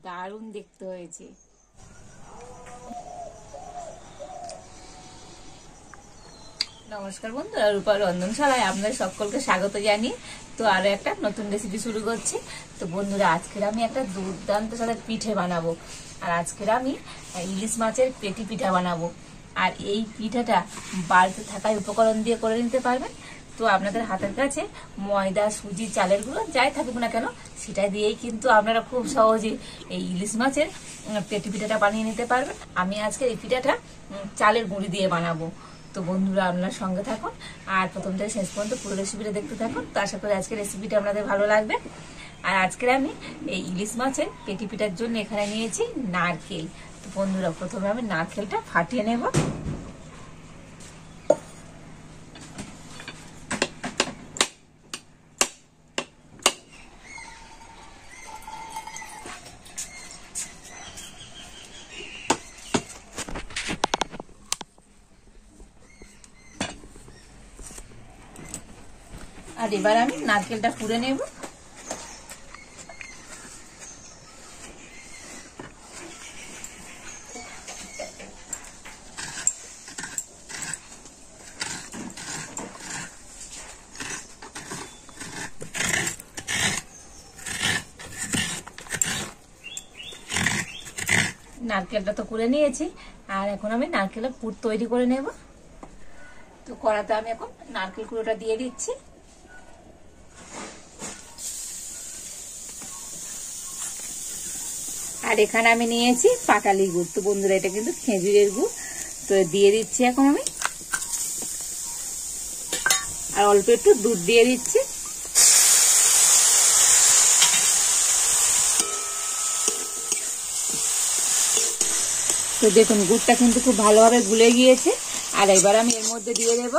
দারুণ দেখতে হয়েছে। নমস্কার বন্ধুরা, রূপা রন্ধনশালায় আপনাদের সকলকে স্বাগত জানিয়ে তো আরো একটা নতুন রেসিপি শুরু করছি। তো বন্ধুরা, আজকের আমি একটা দুর্দান্ত স্বাদের পিঠে বানাবো। আর আজকের আমি ইলিশ মাছের পেটি পিঠা বানাবো। আর এই পিঠাটা বাড়িতে থাকায় উপকরণ দিয়ে করে নিতে পারবেন। তো আপনাদের হাতের কাছে ময়দা, সুজি, চালের গুঁড়ো যাই থাকুক না কেন, সেটা দিয়েই কিন্তু আপনারা খুব সহজে এই ইলিশ মাছের পেটি পিঠাটা বানিয়ে নিতে পারবেন। আমি আজকে এই পিঠাটা চালের গুঁড়ি দিয়ে বানাবো। তো বন্ধুরা, আপনার সঙ্গে থাকুন আর প্রথম থেকে শেষ পর্যন্ত পুরো রেসিপিটা দেখতে থাকুন। তো আশা করি আজকের রেসিপিটা আপনাদের ভালো লাগবে। আর আজকের আমি এই ইলিশ মাছের পেটি পিঠার জন্য এখানে নিয়েছি নারকেল। তো বন্ধুরা, প্রথমে আমি নারকেলটা ফাটিয়ে নেব। আর এবার আমি নারকেলটা কুড়ে নেব। নারকেলটা তো কুড়ে নিয়েছি, আর এখন আমি নারকেলের পুর তৈরি করে নেব। তো কড়াতে আমি এখন নারকেল কুড়োটা দিয়ে দিচ্ছি। আর এখানে আমি নিয়েছি পাটালি গুড়। তো বন্ধুরা, এটা কিন্তু খেজুরের গুড়। তো দিয়ে দিচ্ছি এখন আমি, আর অল্প একটু দুধ দিয়ে দিচ্ছি। তো দেখুন, গুড়টা কিন্তু খুব ভালোভাবে গুলে গিয়েছে। আর এবার আমি এর মধ্যে দিয়ে দেব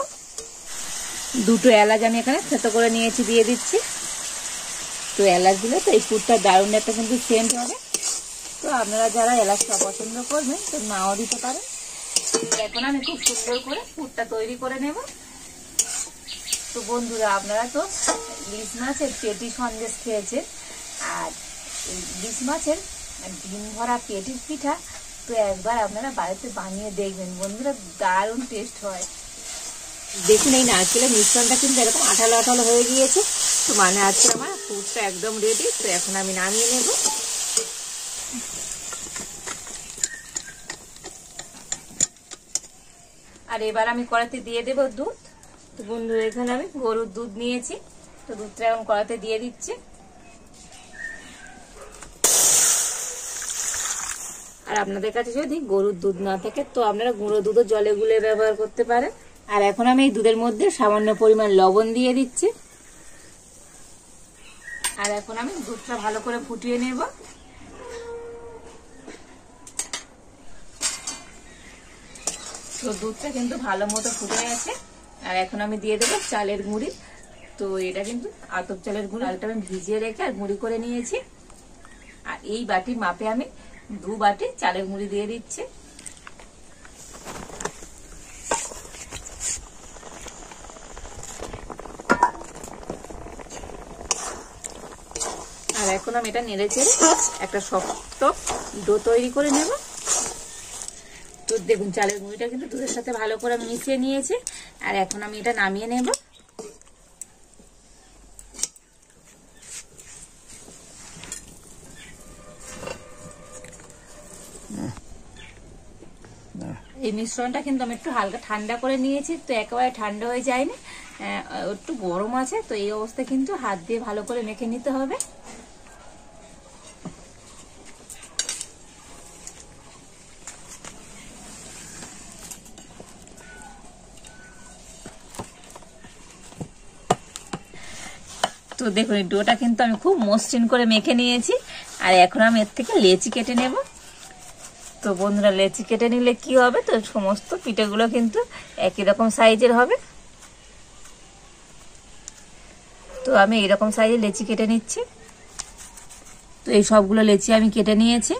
দুটো এলাচ। আমি এখানে থেতো করে নিয়েছি, দিয়ে দিচ্ছি। তো এলাচ দিলে তো এই পুরটা দারুণ একটা কিন্তু সেন্ট হবে। তো আপনারা যারা এলাচটা পছন্দ করবেন তো নাও দিতে পারেন। এখন আমি খুব সুন্দর করে পুরটা তৈরি করে নেব। তো বন্ধুরা, আপনারা তো ইলিশ মাছের পেটি সন্দেশ খেয়েছেন, আর ইলিশ মাছের ডিম ভরা পেটির পিঠা তো একবার আপনারা বাড়িতে বানিয়ে দেখবেন বন্ধুরা, দারুণ টেস্ট হয়। দেখুন, এই নারকেলের মিশ্রণটা কিন্তু এরকম আঠালো আঠালো হয়ে গিয়েছে। তো মানে আজকে আমার পুরটা একদম রেডি। তো এখন আমি নামিয়ে নেব। আর এবার আমি কড়াইতে দিয়ে দেব দুধ। তো বন্ধুরা, এখানে আমি গরুর দুধ নিয়েছি। তো দুধটা এখন কড়াইতে দিয়ে দিচ্ছি। আর আপনাদের কাছে যদি গরুর দুধ না থাকে তো আপনারা গুঁড়ো দুধও জলে গুলে ব্যবহার করতে পারেন। আর এখন আমি এই দুধের মধ্যে সামান্য পরিমাণ লবণ দিয়ে দিচ্ছি। আর এখন আমি দুধটা ভালো করে ফুটিয়ে নেব। তো দুধটা কিন্তু ভালো মতো ফুটে গেছে। আর এখন আমি দিয়ে দেবো চালের গুঁড়ি। তো এটা কিন্তু আতপ চালের গুঁড়ি। চালটা আমি ভিজিয়ে রেখে আর গুঁড়ি করে নিয়েছি। আর এই বাটির মাপে আমি 2 বাটি চালের গুঁড়ি দিয়ে দিচ্ছি। আর এখন আমি এটা নেড়ে চেড়ে একটা শক্ত ডো তৈরি করে নেব। তো দেখুন, চালের গুঁড়িটা কিন্তু দুধের সাথে ভালো করে আমি মিশিয়ে নিয়েছি। আর এখন আমি এটা নামিয়ে নেব। এই মিশ্রণটা কিন্তু আমি একটু হালকা ঠান্ডা করে নিয়েছি। তো একেবারে ঠান্ডা হয়ে যায়নি, একটু গরম আছে। তো এই অবস্থায় কিন্তু হাত দিয়ে ভালো করে মেখে নিতে হবে। তো দেখুন, এই ডোটা কিন্তু আমি খুব মসৃণ করে মেখে নিয়েছি। আর এখন আমি এর থেকে লেচি কেটে নেব। তো বন্ধুরা, লেচি কেটে নিলে কি হবে, তো সমস্ত পিঠেগুলো কিন্তু একই রকম সাইজের হবে। তো আমি এইরকম সাইজের লেচি কেটে নিচ্ছি। তো এই সবগুলো লেচি আমি কেটে নিয়েছি।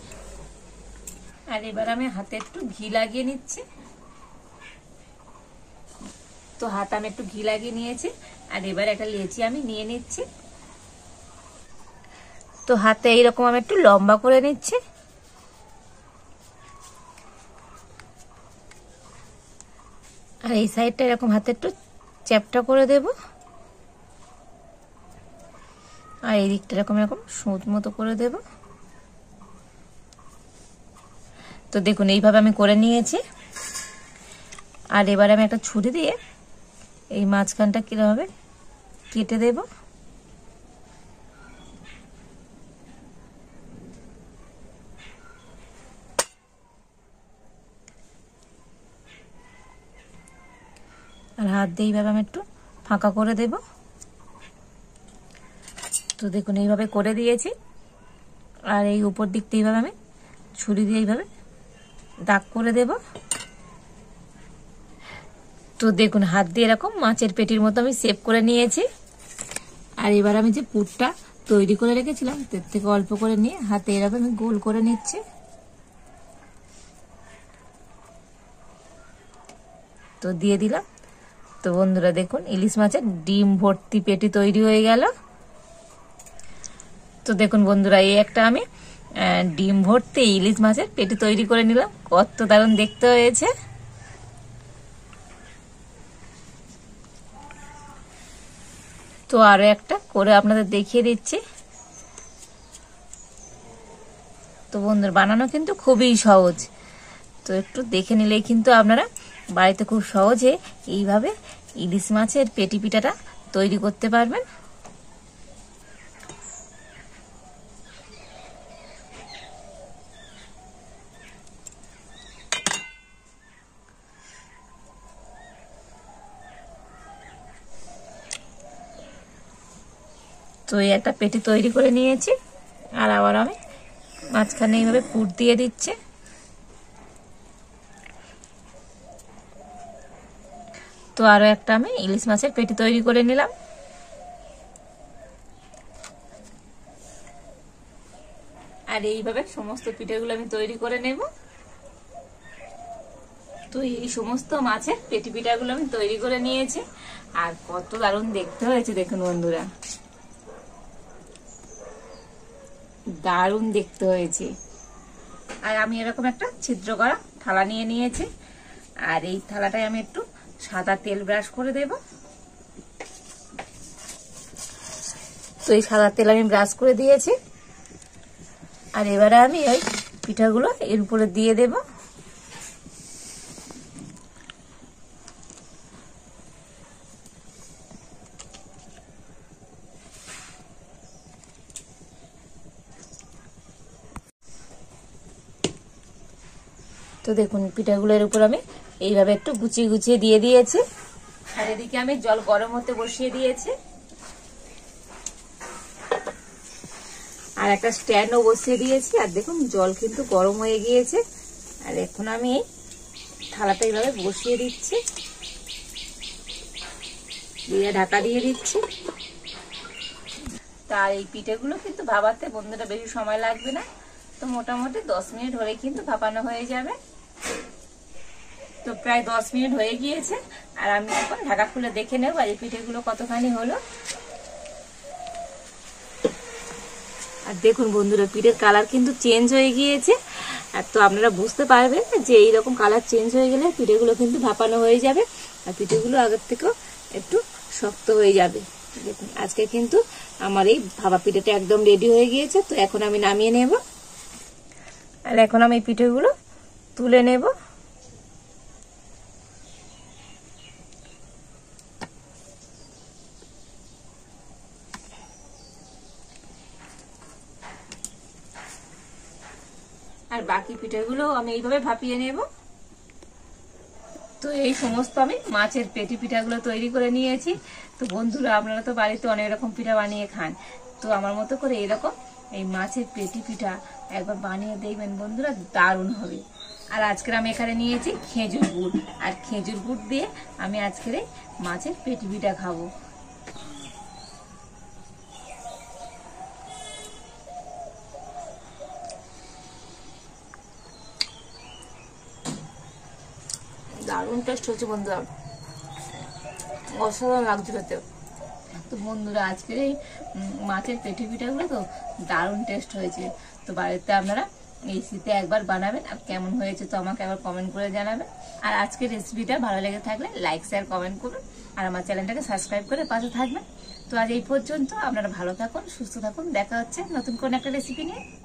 আর এবার আমি হাতে একটু ঘি লাগিয়ে নিচ্ছি। তো হাতে আমি একটু ঘি লাগিয়ে নিয়েছি। আর এবার একটা লেচি আমি নিয়ে নিচ্ছি। তো হাতে এইরকম আমি একটু লম্বা করে নিচ্ছি। আর এই সাইডটা এরকম হাতে একটু চ্যাপটা করে দেব, আর এই দিকটা এরকম এরকম সুত মতো করে দেব। তো দেখুন এইভাবে আমি করে নিয়েছি। আর এবারে আমি একটা ছুরি দিয়ে এই মাঝখানটা কিভাবে কেটে দেব। আর হাত দিয়ে এইভাবে আমি একটু ফাঁকা করে দেব। তো দেখুন এইভাবে করে দিয়েছি। আর এই উপর দিকটা এইভাবে আমি ছুরি দিয়ে এইভাবে দাগ করে দেব। তো দেখুন হাত দিয়ে এরকম মাছের পেটির মতো আমি শেপ করে নিয়েছি। আর এবার আমি যে পুরটা তৈরি করে রেখেছিলাম তার থেকে অল্প করে নিয়ে হাতে এরকম আমি গোল করে নিচ্ছি। তো দিয়ে দিলাম। তো বন্ধুরা দেখুন ইলিশ মাছের ডিম ভর্তি পেটি তৈরি হয়ে গেল। তো দেখুন বন্ধুরা এই একটা আমি ডিম ভর্তি ইলিশ মাছের পেটি তৈরি করে নিলাম। কত দারুণ দেখতে হয়েছে। তো আরো একটা করে আপনাদের দেখিয়ে দিচ্ছি। তো বন্ধুরা বানানো কিন্তু খুবই সহজ। তো একটু দেখে নিলেই কিন্তু আপনারা বাড়িতে খুব সহজে এইভাবে ইলিশ মাছের পেটি পিঠাটা তৈরি করতে পারবেন। তো এই একটা পেটি তৈরি করে নিয়েছি। আর আবার আমি মাঝখানে এইভাবে পুর দিয়ে দিচ্ছি। তো আরো একটা আমি ইলিশ মাছের পেটি তৈরি করে নিলাম। আর এইভাবে সমস্ত পিঠেগুলো আমি তৈরি করে নেব। তো এই সমস্ত মাছের পেটি পিঠাগুলো আমি তৈরি করে নিয়েছি। আর কত দারুণ দেখতে হয়েছে দেখুন বন্ধুরা, দারুণ দেখতে হয়েছে। আর আমি এরকম একটা ছিদ্র করা থালা নিয়ে নিয়েছি। আর এই থালাটায় আমি একটু সাদা তেল ব্রাশ করে দেব। তো এই সাদা তেল আমি ব্রাশ করে দিয়েছি। আর এবারে আমি ওই পিঠাগুলো এর উপরে দিয়ে দেব। তো দেখুন পিঠাগুলোর উপর আমি এইভাবে একটু গুছিয়ে গুছিয়ে দিয়ে দিয়েছি। আর এদিকে আমি জল গরম হতে বসিয়ে দিয়েছি। আর একটা স্ট্যান্ডও বসিয়ে দিয়েছি। আর দেখুন জল কিন্তু গরম হয়ে গিয়েছে। আর এখন আমি থালাটা এইভাবে বসিয়ে দিচ্ছি, দিয়ে ঢাকা দিয়ে দিচ্ছি। তার এই পিঠেগুলো কিন্তু ভাপাতে বন্ধুরা বেশি সময় লাগবে না। তো মোটামুটি 10 মিনিট হলে কিন্তু ভাপানো হয়ে যাবে। তো প্রায় 10 মিনিট হয়ে গিয়েছে। আর আমি এখন ঢাকা খুলে দেখে নেব এই পিঠেগুলো কতখানি হলো। আর দেখুন বন্ধুরা পিঠের কালার কিন্তু চেঞ্জ হয়ে গিয়েছে। আর তো আপনারা বুঝতে পারবেন যে এইরকম কালার চেঞ্জ হয়ে গেলে পিঠেগুলো কিন্তু ভাপানো হয়ে যাবে। আর পিঠেগুলো আগের থেকেও একটু শক্ত হয়ে যাবে। দেখুন আজকে কিন্তু আমার এই ভাপা পিঠেটা একদম রেডি হয়ে গিয়েছে। তো এখন আমি নামিয়ে নেব। আর এখন আমি এই পিঠেগুলো তুলে নেব। আর বাকি পিঠেগুলো আমি এইভাবে ভাপিয়ে নেব। তো এই সমস্ত আমি মাছের পেটি পিঠাগুলো তৈরি করে নিয়েছি। তো বন্ধুরা আপনারা তো বাড়িতে অনেক রকম পিঠা বানিয়ে খান। তো আমার মতো করে এরকম এই মাছের পেটি পিঠা একবার বানিয়ে দেখবেন বন্ধুরা, দারুণ হবে। আর আজকের আমি এখানে নিয়েছি খেজুর গুড়। আর খেজুর গুড় দিয়ে আমি আজকের এই মাছের পেটি পিঠা খাবো। দারুণ টেস্ট হচ্ছে বন্ধুরা, অসাধারণ লাগছে খেতে। তো তো বন্ধুরা আজকের এই মাছের পেটি পিঠাগুলো তো দারুণ টেস্ট হয়েছে। তো বাড়িতে আপনারা এই শীতে একবার বানাবেন, আর কেমন হয়েছে তো আমাকে আবার কমেন্ট করে জানাবেন। আর আজকের রেসিপিটা ভালো লেগে থাকলে লাইক শেয়ার কমেন্ট করুন, আর আমার চ্যানেলটাকে সাবস্ক্রাইব করে পাশে থাকবেন। তো আজ এই পর্যন্ত, আপনারা ভালো থাকুন, সুস্থ থাকুন, দেখা হচ্ছে নতুন কোন একটা রেসিপি নিয়ে।